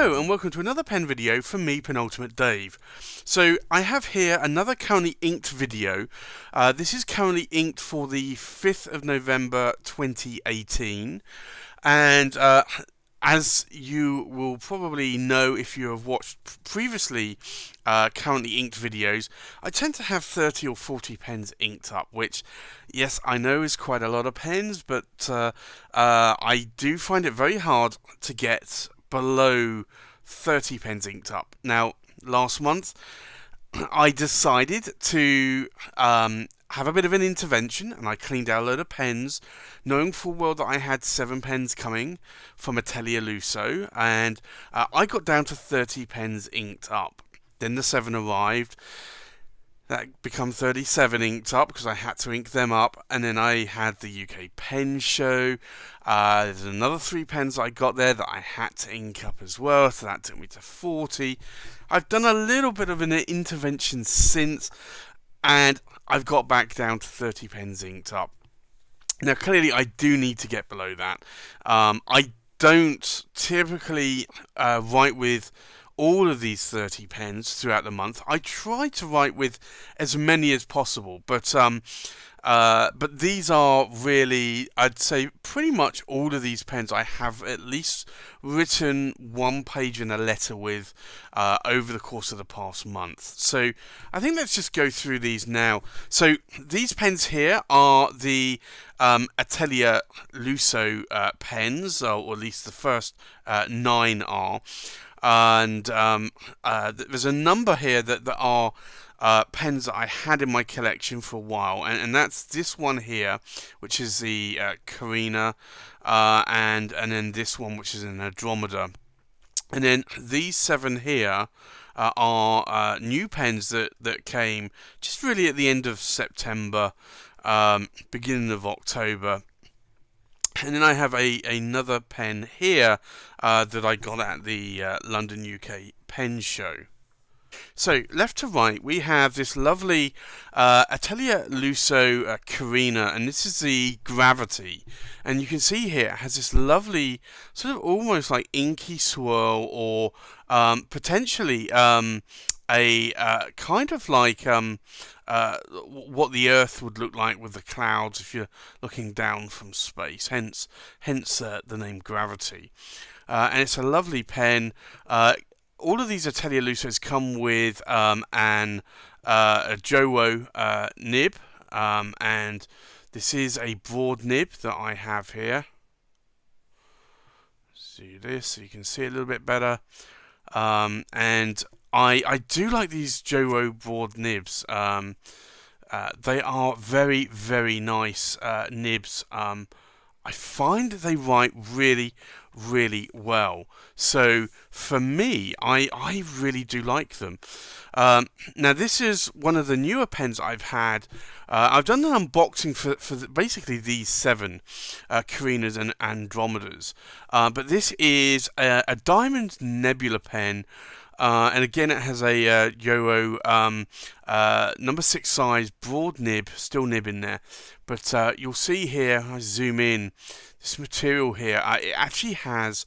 Hello and welcome to another pen video from me, Penultimate Dave. So I have here another currently inked video. This is currently inked for the 5th of November 2018, and as you will probably know if you have watched previously currently inked videos, I tend to have 30 or 40 pens inked up, which, yes, I know is quite a lot of pens, but I do find it very hard to get below 30 pens inked up. Now, last month, I decided to have a bit of an intervention, and I cleaned out a load of pens, knowing full well that I had 7 pens coming from Italiano, and I got down to 30 pens inked up. Then the 7 arrived. That became 37 inked up because I had to ink them up, and then I had the UK pen show. There's another 3 pens I got there that I had to ink up as well, so that took me to 40. I've done a little bit of an intervention since, and I've got back down to 30 pens inked up. Now, clearly, I do need to get below that. I don't typically write with all of these 30 pens throughout the month. I try to write with as many as possible, but these are really, I'd say, pretty much all of these pens I have at least written 1 page in a letter with over the course of the past month. So I think let's just go through these now. So these pens here are the Atelier Lusso pens, or at least the first 9 are. And there's a number here that are pens that I had in my collection for a while, and that's this one here, which is the Carina, and then this one, which is an Andromeda. And then these 7 here are new pens that came just really at the end of September, beginning of October. And then I have another pen here that I got at the London UK pen show. So, left to right, we have this lovely Atelier Lusso Carina, and this is the Gravity. And you can see here it has this lovely, sort of almost like inky swirl, or potentially a kind of like what the Earth would look like with the clouds if you're looking down from space. Hence the name Gravity. And it's a lovely pen. All of these Atelier Lussos come with a Jowo nib, and this is a broad nib that I have here. Do this so you can see it a little bit better. And I do like these Jowo broad nibs. They are very, very nice nibs. I find that they write really, really well. So for me, I really do like them. Now this is one of the newer pens I've had. I've done an unboxing for basically these 7 Carinas and Andromedas. But this is a diamond nebula pen. And again, it has a Jowo number 6 size broad nib, still nib in there. But you'll see here, I zoom in, this material here, it actually has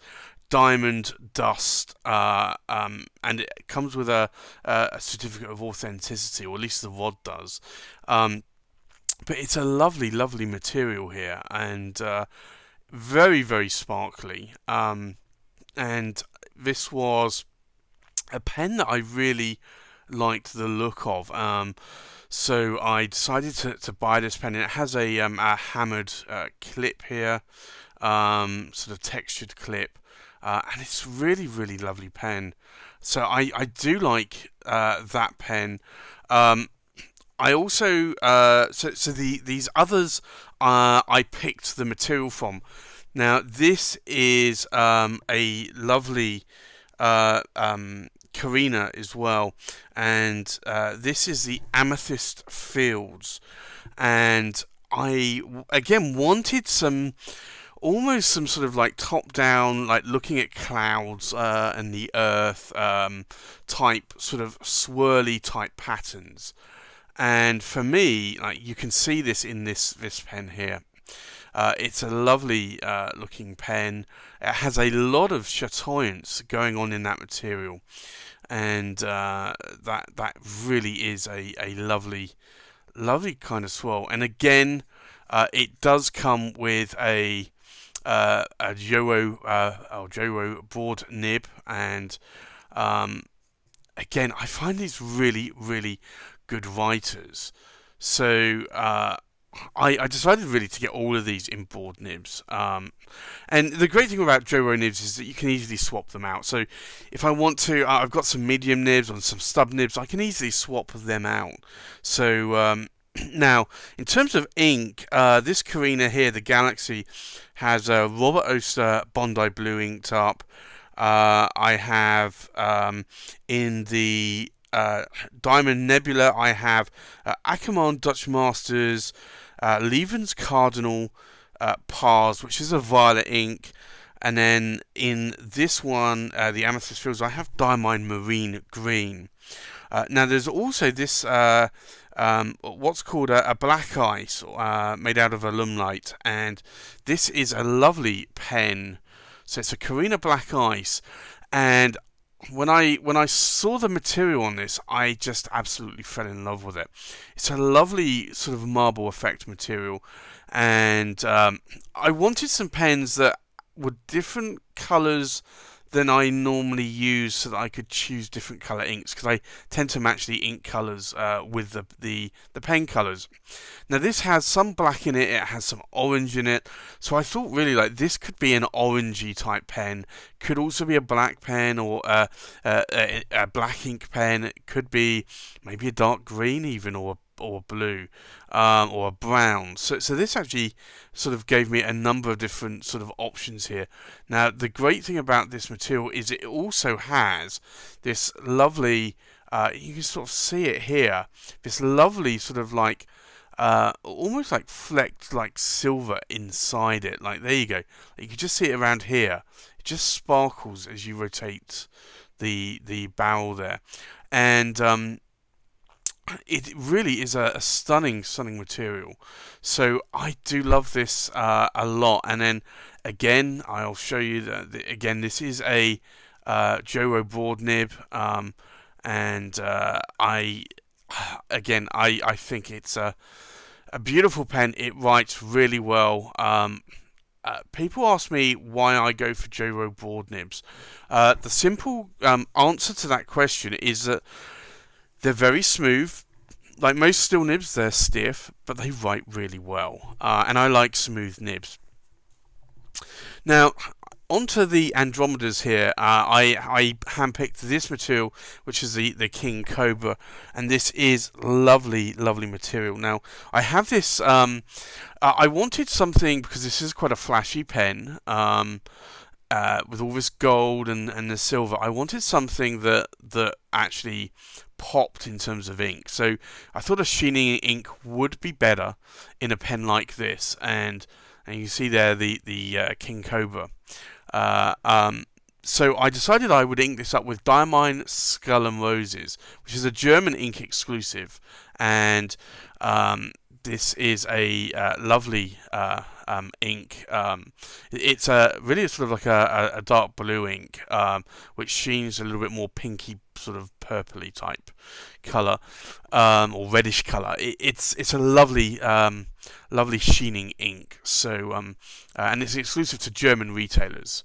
diamond dust, and it comes with a certificate of authenticity, or at least the rod does. But it's a lovely, lovely material here, and very, very sparkly. And this was a pen that I really liked the look of, so I decided to buy this pen. And it has a hammered clip here, sort of textured clip, and it's really, really lovely pen. So I do like that pen. I also these others I picked the material from. Now this is a lovely Carina as well, and this is the Amethyst Fields, and I again wanted almost some sort of like top down, like looking at clouds and the earth type, sort of swirly type patterns. And for me, like, you can see this in this pen here. It's a lovely looking pen. It has a lot of chatoyance going on in that material, and that really is a lovely kind of swirl. And again, it does come with a Joro broad nib, and again, I find these really good writers. So I decided really to get all of these in broad nibs. And the great thing about Joro nibs is that you can easily swap them out. So if I want to, I've got some medium nibs and some stub nibs, I can easily swap them out. So now, in terms of ink, this Carina here, the Galaxy, has Robert Oster Bondi Blue inked up. I have in the Diamond Nebula, I have Akamon Dutch Masters, Leeuwen's Cardinal Pars, which is a violet ink. And then in this one, the Amethyst Fields, I have Diamine Marine Green. Now, there's also this what's called a black ice made out of alumnite, and this is a lovely pen. So it's a Carina Black Ice, and when I saw the material on this, I just absolutely fell in love with it. It's a lovely sort of marble effect material, and I wanted some pens that were different colours than I normally use, so that I could choose different colour inks, because I tend to match the ink colours with the pen colours. Now this has some black in it, it has some orange in it, so I thought really like this could be an orangey type pen, could also be a black pen or a black ink pen, it could be maybe a dark green even, or blue, or a brown. So this actually sort of gave me a number of different sort of options here. Now the great thing about this material is it also has this lovely, you can sort of see it here, this lovely sort of like almost like flecked like silver inside it. Like there you go. You can just see it around here. It just sparkles as you rotate the barrel there, and it really is a stunning material. So I do love this a lot. And then again, I'll show you that again. This is a Joro broad nib, and I think it's a beautiful pen. It writes really well. People ask me why I go for Joro broad nibs. The simple answer to that question is that they're very smooth. Like most steel nibs, they're stiff, but they write really well. And I like smooth nibs. Now, onto the Andromedas here. I handpicked this material, which is the King Cobra, and this is lovely material. Now, I have this. I wanted something, because this is quite a flashy pen. With all this gold and the silver, I wanted something that actually popped in terms of ink. So I thought a sheening ink would be better in a pen like this, and you see there the King Cobra. So I decided I would ink this up with Diamine Skull and Roses, which is a German ink exclusive, and this is a lovely ink. It's really sort of like a dark blue ink, which sheens a little bit more pinky, sort of purpley type colour, or reddish colour. It's a lovely sheening ink. So and it's exclusive to German retailers.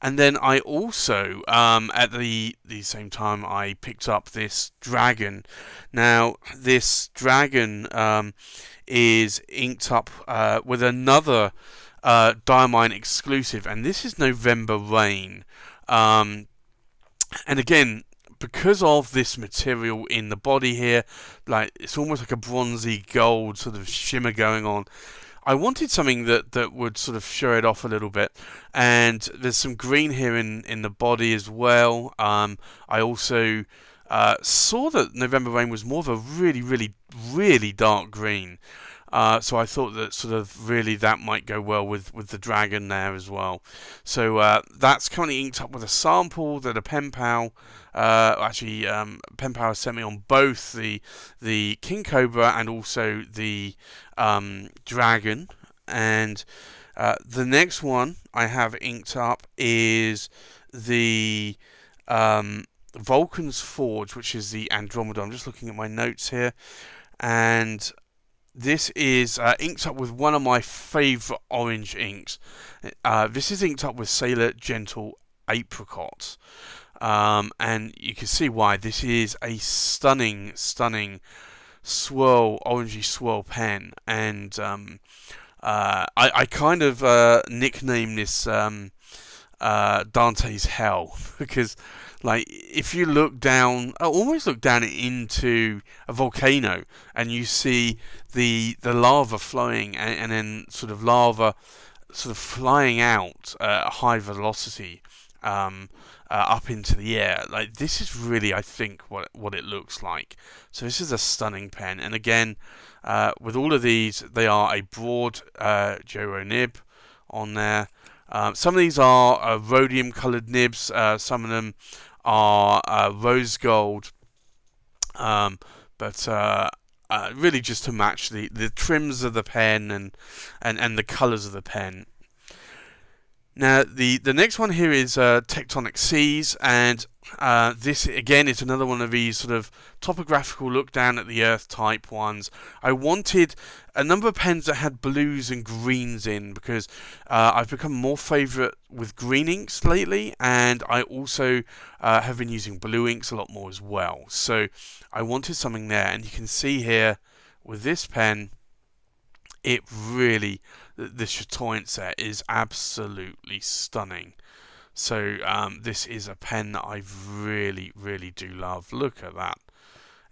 And then I also, at the same time, I picked up this dragon. Now, this dragon is inked up with another Diamine exclusive, and this is November Rain. And again, because of this material in the body here, like it's almost like a bronzy gold sort of shimmer going on, I wanted something that would sort of show it off a little bit, and there's some green here in the body as well. I also saw that November Rain was more of a really dark green, so I thought that sort of really that might go well with the dragon there as well. So that's currently inked up with a sample that a pen pal, pen pal sent me on both the King Cobra and also the dragon. And the next one I have inked up is the Vulcan's Forge, which is the Andromeda. I'm just looking at my notes here, and this is inked up with one of my favourite orange inks. This is inked up with Sailor Gentle Apricot. And you can see why. This is a stunning, stunning swirl, orangey swirl pen. And I kind of nicknamed this Dante's Hell because, like, if you look down, almost look down into a volcano, and you see the lava flowing, and then sort of lava sort of flying out at a high velocity up into the air. Like, this is really, I think, what it looks like. So this is a stunning pen, and again, with all of these, they are a broad Joro nib on there. Some of these are rhodium coloured nibs. Some of them are rose gold, but really just to match the trims of the pen and the colours of the pen. Now, the next one here is Tectonic Seas, and this again is another one of these sort of topographical look down at the earth type ones. I wanted a number of pens that had blues and greens in, because I've become more favourite with green inks lately, and I also have been using blue inks a lot more as well. So I wanted something there, and you can see here with this pen, it really, the chatoyant set is absolutely stunning. So this is a pen that I really, really do love. Look at that.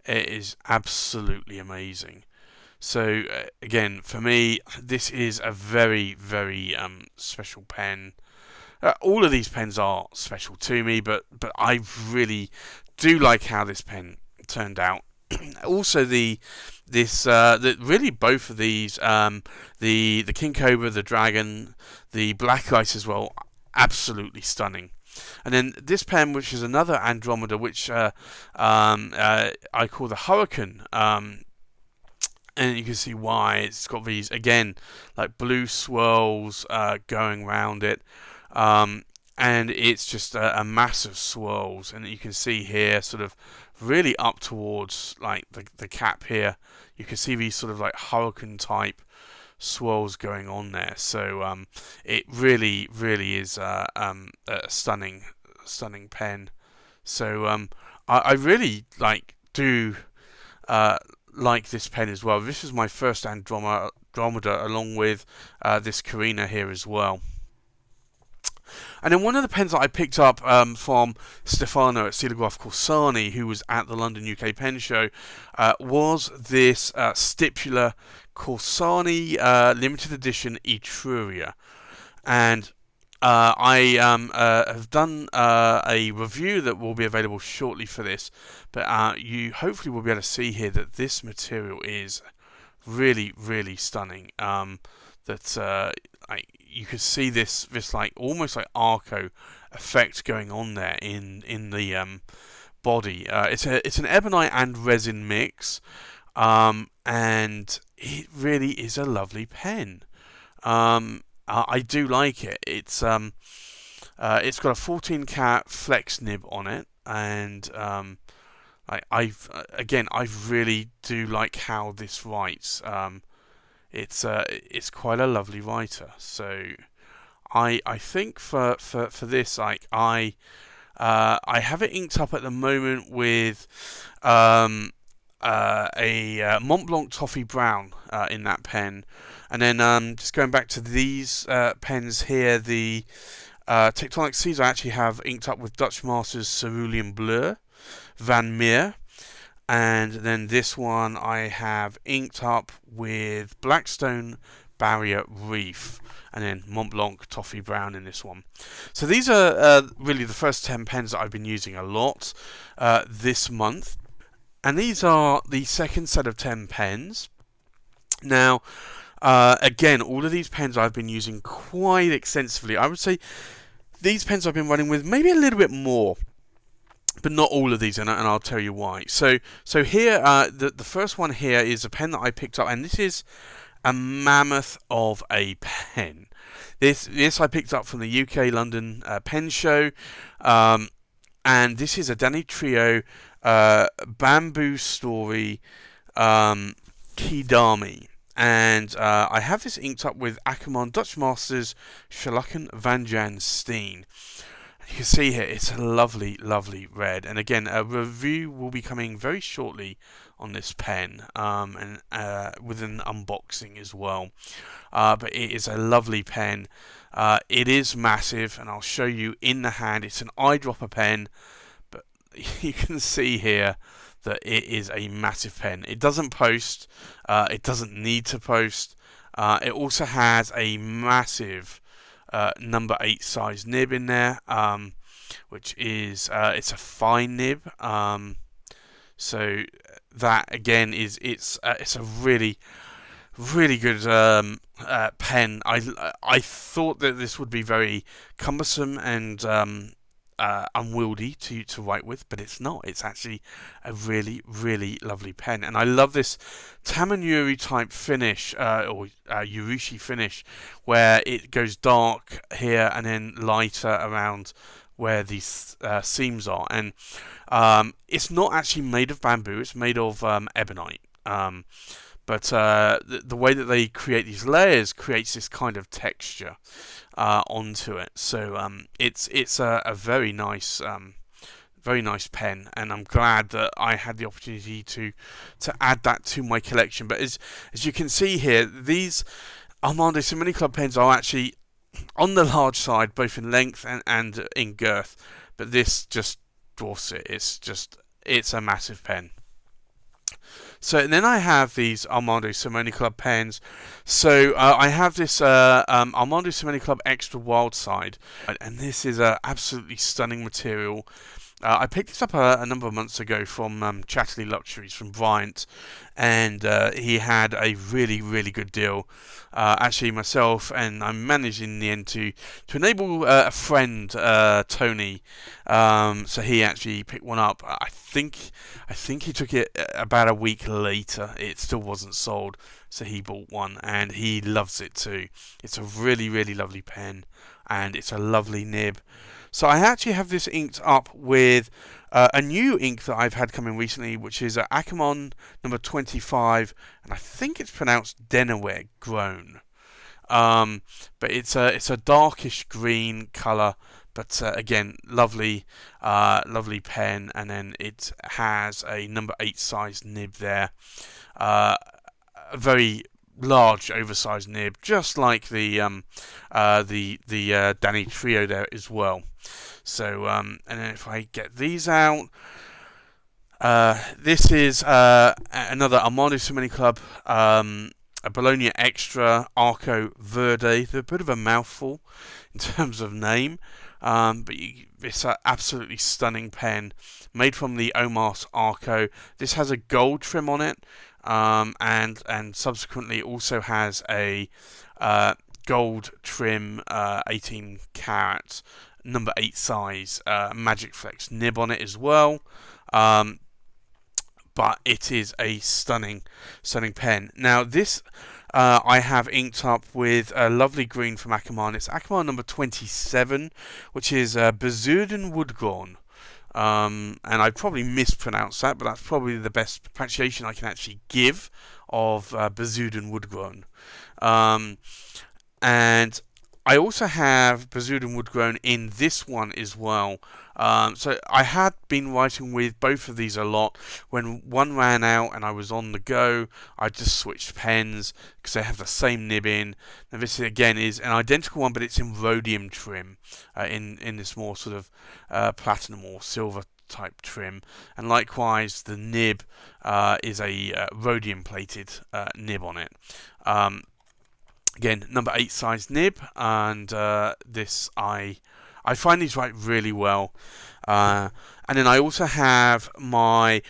It is absolutely amazing. So again, for me, this is a very, very special pen. All of these pens are special to me, but I really do like how this pen turned out. Also, really both of these, the King Cobra, the Dragon, the Black Ice as well, absolutely stunning. And then this pen, which is another Andromeda, which I call the Huracan, and you can see why. It's got these, again, like blue swirls going around it, and it's just a massive swirls, and you can see here sort of really up towards like the cap here. You can see these sort of like Huracan type swirls going on there. So it really, really is a stunning pen. So I really do like this pen as well. This is my first Andromeda along with this Carina here as well. And then one of the pens that I picked up from Stefano at Stilograph Corsani, who was at the London UK Pen Show, was this Stipula Corsani limited edition Etruria. And I have done a review that will be available shortly for this, but you hopefully will be able to see here that this material is really, really stunning. You could see this like almost like Arco effect going on there in the body. It's an ebonite and resin mix, and it really is a lovely pen. I do like it. It's got a 14 cat flex nib on it, and I really do like how this writes. It's quite a lovely writer. So I think for this, like I have it inked up at the moment with a Mont Blanc Toffee Brown in that pen, and then just going back to these pens here, the Tectonic Seas I actually have inked up with Dutch Masters Cerulean Bleu, Van Meer. And then this one I have inked up with Blackstone Barrier Reef, and then Mont Blanc Toffee Brown in this one. So these are really the first 10 pens that I've been using a lot this month. And these are the second set of 10 pens. Now, again, all of these pens I've been using quite extensively. I would say these pens I've been running with maybe a little bit more, but not all of these, and I'll tell you why. So here, the first one here is a pen that I picked up, and this is a mammoth of a pen. This I picked up from the UK London pen show, and this is a Dani Trio bamboo story Kidami. And I have this inked up with Ackerman Dutch Masters Huracan Van Jan Steen. You can see here it's a lovely, lovely red. And again, a review will be coming very shortly on this pen, and with an unboxing as well. But it is a lovely pen. It is massive, and I'll show you in the hand. It's an eyedropper pen, but you can see here that it is a massive pen. It doesn't post. It doesn't need to post. It also has a massive number 8 size nib in there, which is it's a fine nib. So that again it's a really good pen. I thought that this would be very cumbersome and unwieldy to write with, but it's not. It's actually a really, really lovely pen, and I love this Tamanuri type finish, or Urushi finish, where it goes dark here and then lighter around where these seams are. And it's not actually made of bamboo; it's made of ebonite. But the way that they create these layers creates this kind of texture onto it. So it's a very nice pen, and I'm glad that I had the opportunity to add that to my collection. But as you can see here, these Armando Simone Club pens are actually on the large side, both in length and in girth. But this just dwarfs it. It's a massive pen. So then I have these Armando Simone Club pens. So I have this Armando Simone Club Extra Wild Side, and this is an absolutely stunning material. I picked this up a number of months ago from Chatterley Luxuries from Bryant, and he had a really, really good deal. Actually, myself and I managed in the end to enable a friend, Tony. So he actually picked one up. I think he took it about a week later. It still wasn't sold, so he bought one, and he loves it too. It's a really, really lovely pen, and it's a lovely nib. So I actually have this inked up with a new ink that I've had coming recently, which is Ackerman number 25, and I think it's pronounced Denaweg Grown. But it's a darkish green colour, but again, lovely pen, and then it has a number 8 size nib there. A very large, oversized nib, just like the Dani Trio there as well. So and then if I get these out, this is another Armando Simone Club, a Bologna Extra Arco Verde. They're a bit of a mouthful in terms of name, but it's an absolutely stunning pen made from the Omas Arco. This has a gold trim on it, and subsequently also has a gold trim 18 karat number 8 size Magic Flex nib on it as well. But it is a stunning pen. Now this I have inked up with a lovely green from Ackerman. It's Ackerman number 27, which is Bezuiden Woodgorn. And I probably mispronounced that, but that's probably the best pronunciation I can actually give of Bezuiden Woodgorn. And I also have Bezuiden Woodgrown in this one as well. So I had been writing with both of these a lot. When one ran out and I was on the go, I just switched pens because they have the same nib in. Now this again is an identical one, but it's in rhodium trim, in this more sort of platinum or silver type trim. And likewise, the nib is a rhodium plated nib on it. Again, number 8 size nib, and this I find these write really well. And then I also have my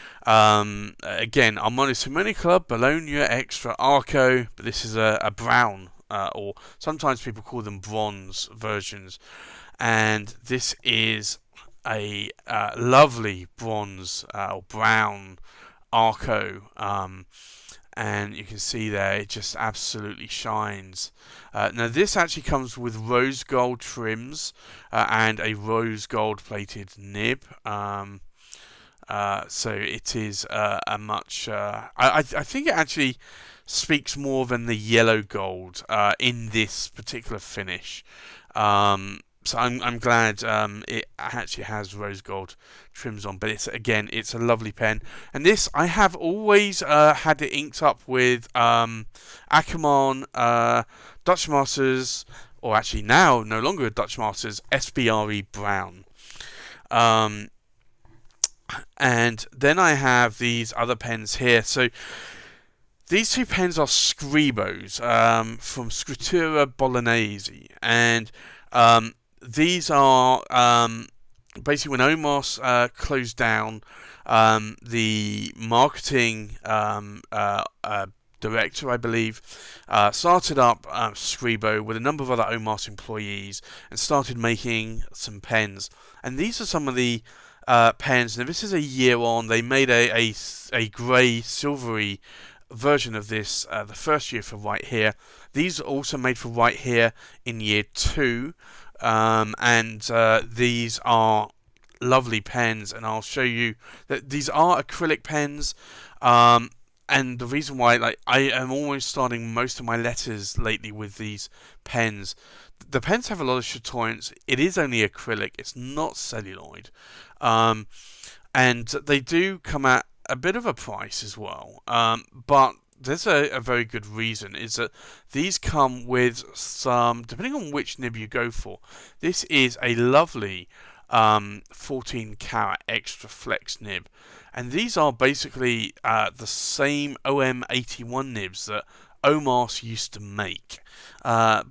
again Armando Simone Club Bologna Extra Arco, but this is a brown, or sometimes people call them bronze versions, and this is a lovely bronze or brown Arco. and you can see there it just absolutely shines. Now this actually comes with rose gold trims and a rose gold plated nib. So it is a much. I think it actually speaks more than the yellow gold in this particular finish. So I'm glad it actually has rose gold trims on, but it's a lovely pen. And this I have always had it inked up with Ackerman, Dutch Masters, or actually now no longer Dutch Masters, SBRE Brown. And then I have these other pens here. So these two pens are Scribos from Scrittura Bolognese, and these are basically when Omas closed down, the marketing director, I believe, started up Scribo with a number of other Omas employees and started making some pens. And these are some of the pens. Now this is a year on. They made a grey silvery version of this the first year for Right Here. These are also made for Right Here in year 2, and these are lovely pens, and I'll show you that these are acrylic pens. And the reason why, like, I am almost starting most of my letters lately with these pens. The pens have a lot of chatoyance. It is only acrylic. It's not celluloid. And they do come at a bit of a price as well. But there's a very good reason, is that these come with some, depending on which nib you go for, this is a lovely 14 karat extra flex nib. And these are basically the same OM81 nibs that Omas used to make.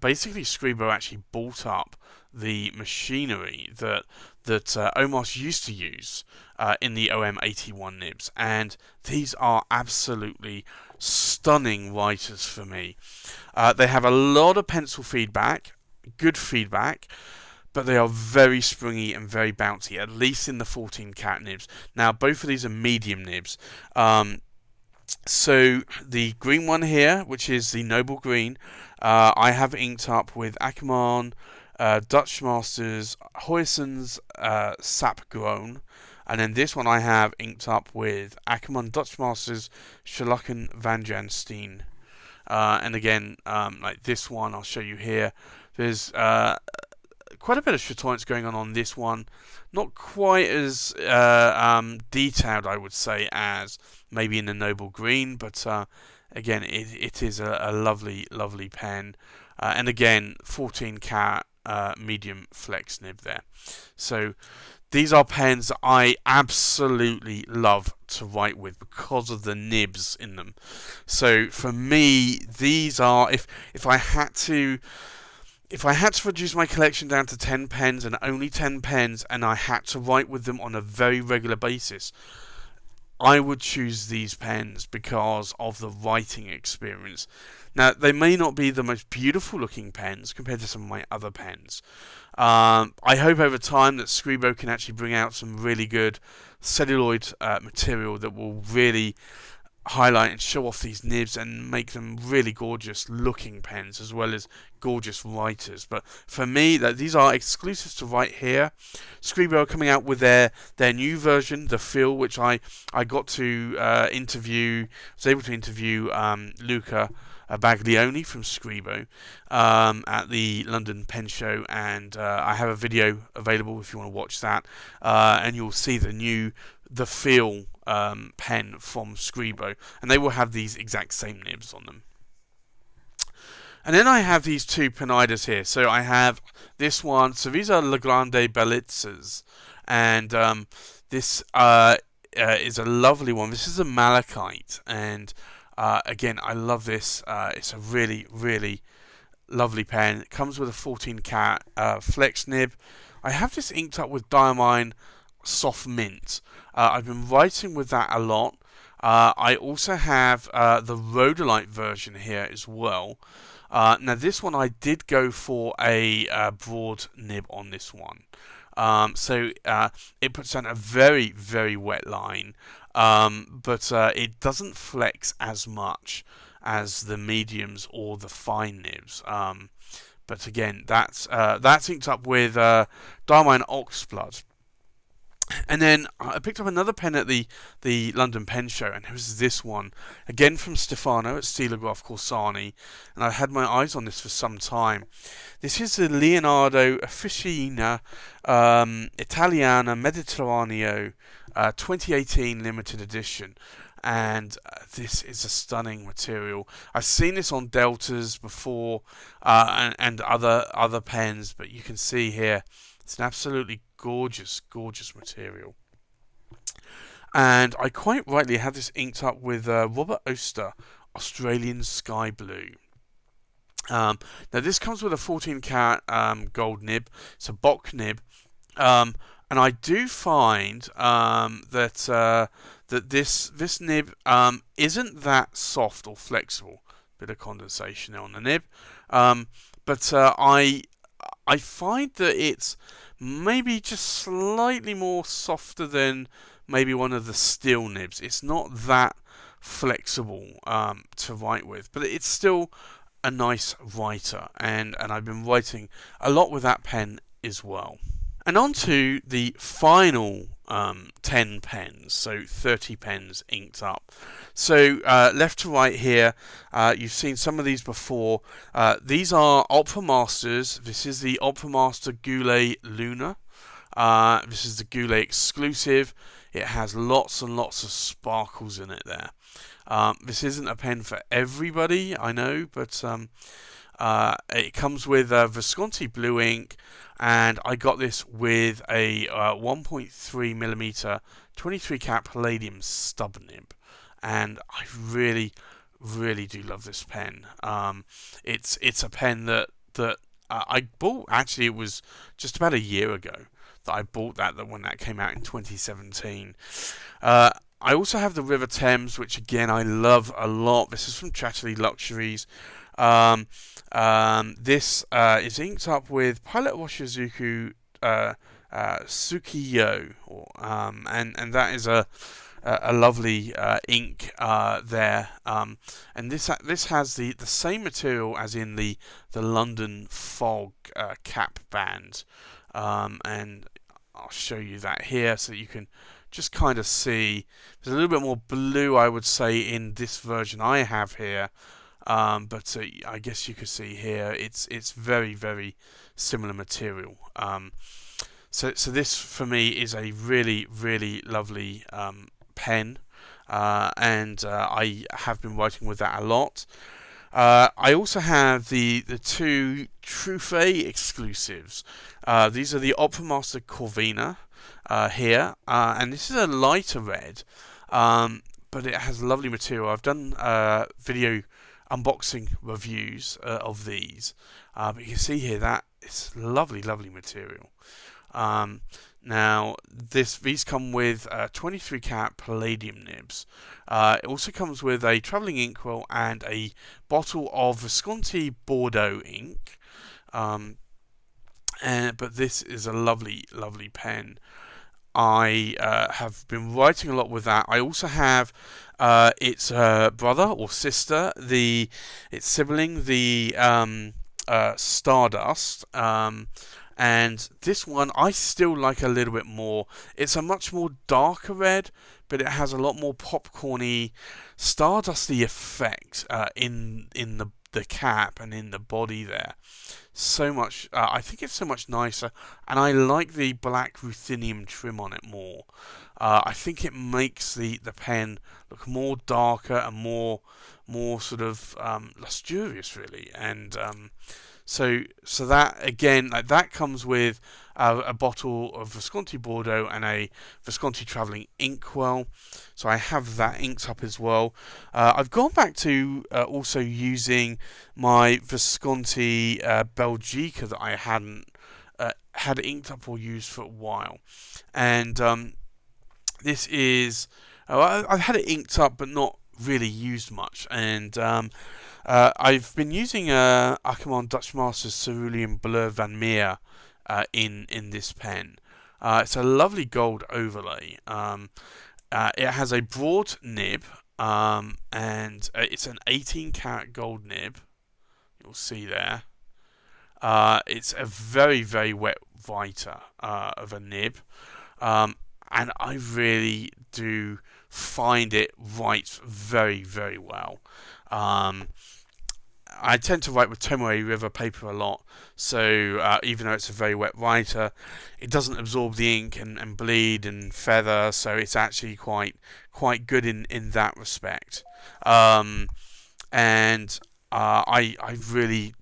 Basically, Scribo actually bought up the machinery that Omas used to use in the OM81 nibs, and these are absolutely stunning writers for me. They have a lot of pencil feedback, good feedback, but they are very springy and very bouncy, at least in the 14 karat nibs. Now, both of these are medium nibs. So the green one here, which is the Noble Green, I have inked up with Ackerman, Dutch Masters, Huyson's Sap Grown. And then this one I have inked up with Ackerman, Dutch Masters, Huracan Van Janstein. And again, like this one, I'll show you here. There's quite a bit of chatoyance going on this one. Not quite as detailed, I would say, as maybe in the Noble Green, but again, it is a lovely, lovely pen. And again, 14 karat medium flex nib there. So these are pens that I absolutely love to write with because of the nibs in them. So for me, these are, if I had to reduce my collection down to 10 pens and only 10 pens, and I had to write with them on a very regular basis, I would choose these pens because of the writing experience. Now, they may not be the most beautiful looking pens compared to some of my other pens. I hope over time that Scribo can actually bring out some really good celluloid material that will really highlight and show off these nibs and make them really gorgeous looking pens as well as gorgeous writers. But for me, these are exclusives to Right Here. Scribo are coming out with their new version, the Phil, which I got to was able to interview Luca Baglioni from Scribo at the London Pen Show, and I have a video available if you want to watch that, and you'll see the Phil pen from Scribo, and they will have these exact same nibs on them. And then I have these two Penidas here. So I have this one. So these are Le Grande Bellizzas, and this is a lovely one. This is a malachite, and again, I love this. It's a really, really lovely pen. It comes with a 14 karat flex nib. I have this inked up with Diamine Soft Mint. I've been writing with that a lot. I also have the Rhodolite version here as well. Now this one I did go for a broad nib on this one. So it puts down a very, very wet line. but it doesn't flex as much as the mediums or the fine nibs. But again, that's inked up with Diamine Oxblood. And then I picked up another pen at the London Pen Show, and it was this one, again from Stefano at Stilograph Corsani, and I had my eyes on this for some time. This is the Leonardo Officina Italiano Mediterraneo 2018 limited edition. And this is a stunning material. I've seen this on Deltas before and other pens, but you can see here it's an absolutely gorgeous material. And I quite rightly had this inked up with Robert Oster Australian Sky Blue. Now this comes with a 14 karat gold nib. It's a Bock nib. And I do find that this nib isn't that soft or flexible. Bit of condensation on the nib, but I find that it's maybe just slightly more softer than maybe one of the steel nibs. It's not that flexible to write with, but it's still a nice writer, and I've been writing a lot with that pen as well. And on to the final 10 pens, so 30 pens inked up. So left to right here, you've seen some of these before. These are Opera Masters. This is the Opera Master Goulet Luna. This is the Goulet exclusive. It has lots and lots of sparkles in it there. This isn't a pen for everybody, I know, but it comes with Visconti blue ink, and I got this with a 1.3mm 23 cat palladium stub nib, and I really do love this pen. It's a pen that I bought, actually it was just about a year ago that I bought that when that came out in 2017. I also have the River Thames, which again I love a lot. This is from Chatterley Luxuries. This is inked up with Pilot Roshizuku Tsukiyo, and that is a lovely ink there. And this has the same material as in the London Fog cap band, and I'll show you that here so that you can just kind of see. There's a little bit more blue, I would say, in this version I have here. But I guess you could see here it's very similar material. So this for me is a really lovely pen, and I have been writing with that a lot. I also have the two Truffet exclusives. These are the Opera Master Corvina here, and this is a lighter red, but it has lovely material. I've done video unboxing reviews of these, but you can see here that it's lovely material. Now these come with 23 karat palladium nibs. It also comes with a travelling inkwell and a bottle of Visconti Bordeaux ink. But this is a lovely pen. I have been writing a lot with that. I also have its brother or sister, its sibling, the Stardust. And this one I still like a little bit more. It's a much more darker red, but it has a lot more popcorny, stardusty effect in the cap and in the body there. So much, I think it's so much nicer, and I like the black ruthenium trim on it more. I think it makes the pen look more darker and more sort of luxurious, really. And so that again, like that comes with a bottle of Visconti Bordeaux and a Visconti travelling inkwell. So I have that inked up as well. I've gone back to also using my Visconti Belgica that I hadn't had inked up or used for a while, and this is I've had it inked up but not really used much, and I've been using Ackerman Dutch Masters Cerulean Bleu Van Meer in this pen. It's a lovely gold overlay, It has a broad nib, and it's an 18 karat gold nib. You'll see there. It's a very, very wet writer of a nib, and I really do find it writes very, very well. I tend to write with Tomoe River paper a lot, so even though it's a very wet writer, it doesn't absorb the ink and bleed and feather, so it's actually quite good in that respect. And I really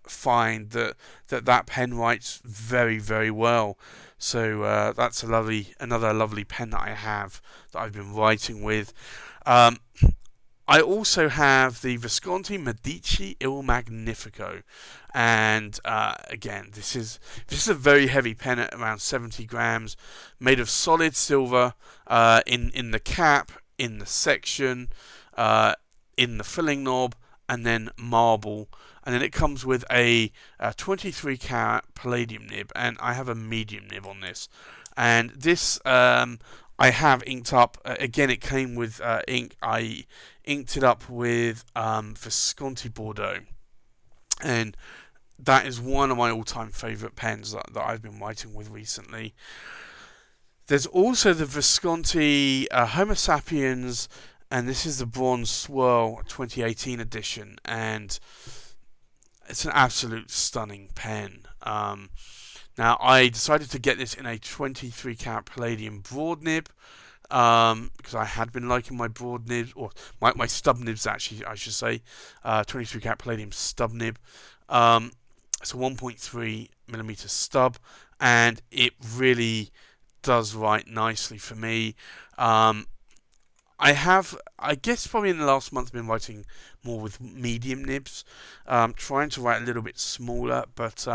find that pen writes very, very well. So that's another lovely pen that I have that I've been writing with. I also have the Visconti Medici Il Magnifico, and again, this is a very heavy pen at around 70 grams, made of solid silver in the cap, in the section, in the filling knob, and then marble. And then it comes with a 23 karat palladium nib, and I have a medium nib on this. And this I have inked up. Again, it came with ink. I inked it up with Visconti Bordeaux, and that is one of my all-time favourite pens that I've been writing with recently. There's also the Visconti Homo Sapiens, and this is the Bronze Swirl 2018 edition, and it's an absolute stunning pen. Now, I decided to get this in a 23 karat palladium broad nib, because I had been liking my broad nibs, or my stub nibs actually, I should say, 23 karat palladium stub nib. It's a 1.3mm stub, and it really does write nicely for me. I guess probably in the last month, been writing more with medium nibs, trying to write a little bit smaller, but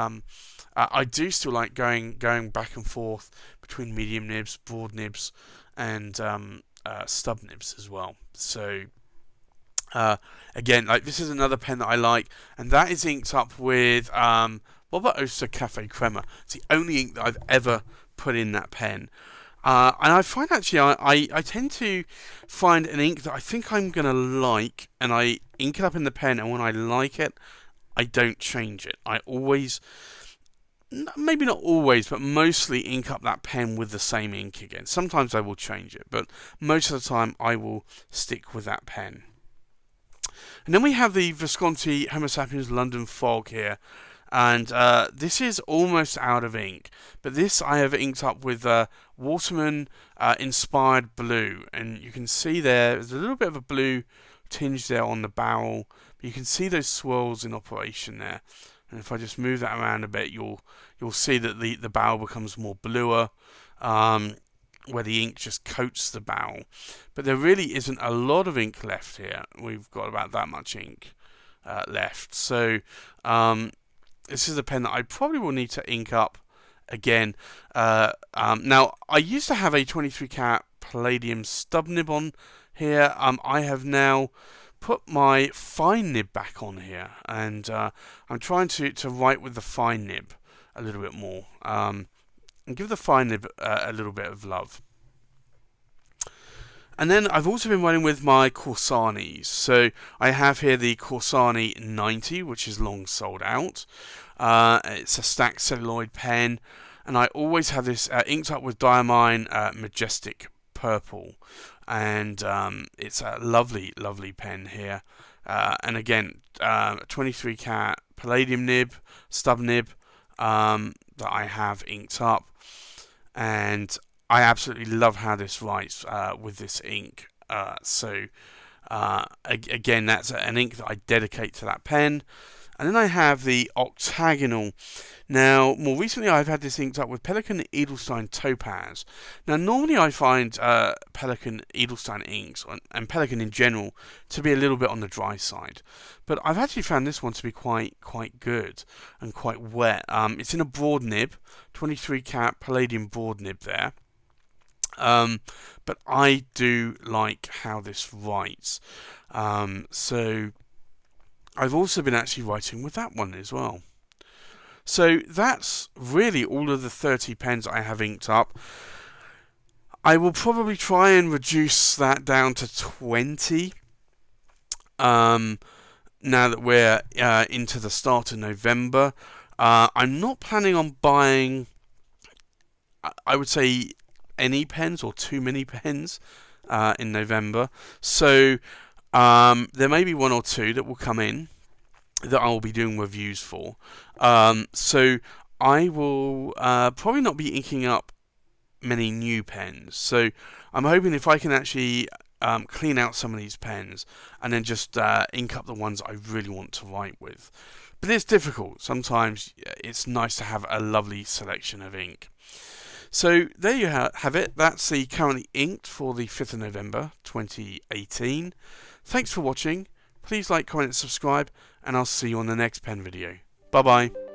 I do still like going back and forth between medium nibs, broad nibs, and stub nibs as well. So again, like, this is another pen that I like, and that is inked up with Barbarossa Cafe Crema. It's the only ink that I've ever put in that pen. And I find actually I tend to find an ink that I think I'm going to like, and I ink it up in the pen, and when I like it, I don't change it. I always, maybe not always, but mostly ink up that pen with the same ink again. Sometimes I will change it, but most of the time I will stick with that pen. And then we have the Visconti Homo Sapiens London Fog here. And this is almost out of ink, but this I have inked up with Waterman inspired blue, and you can see there's a little bit of a blue tinge there on the barrel, but you can see those swirls in operation there. And if I just move that around a bit, you'll see that the barrel becomes more bluer, where the ink just coats the barrel. But there really isn't a lot of ink left here. We've got about that much ink left, so this is a pen that I probably will need to ink up again. Now, I used to have a 23 karat palladium stub nib on here. I have now put my fine nib back on here, and I'm trying to write with the fine nib a little bit more, and give the fine nib a little bit of love. And then I've also been running with my Corsanis. So I have here the Corsani 90, which is long sold out. It's a stacked celluloid pen, and I always have this inked up with Diamine Majestic Purple, and it's a lovely, lovely pen here. And again, 23 karat palladium nib, stub nib that I have inked up, and I absolutely love how this writes with this ink. Again, that's an ink that I dedicate to that pen. And then I have the octagonal. Now, more recently, I've had this inked up with Pelikan Edelstein Topaz. Now, normally I find Pelikan Edelstein inks, and Pelikan in general, to be a little bit on the dry side. But I've actually found this one to be quite good and quite wet. It's in a broad nib, 23 karat palladium broad nib there. But I do like how this writes. So I've also been actually writing with that one as well. So that's really all of the 30 pens I have inked up. I will probably try and reduce that down to 20. Now that we're into the start of November, I'm not planning on buying, I would say, any pens or too many pens in November. So there may be one or two that will come in that I will be doing reviews for. So I will probably not be inking up many new pens. So I'm hoping if I can actually clean out some of these pens and then just ink up the ones I really want to write with. But it's difficult. Sometimes it's nice to have a lovely selection of ink. So there you have it. That's the currently inked for the 5th of November 2018. Thanks for watching. Please like, comment and subscribe, and I'll see you on the next pen video. Bye bye.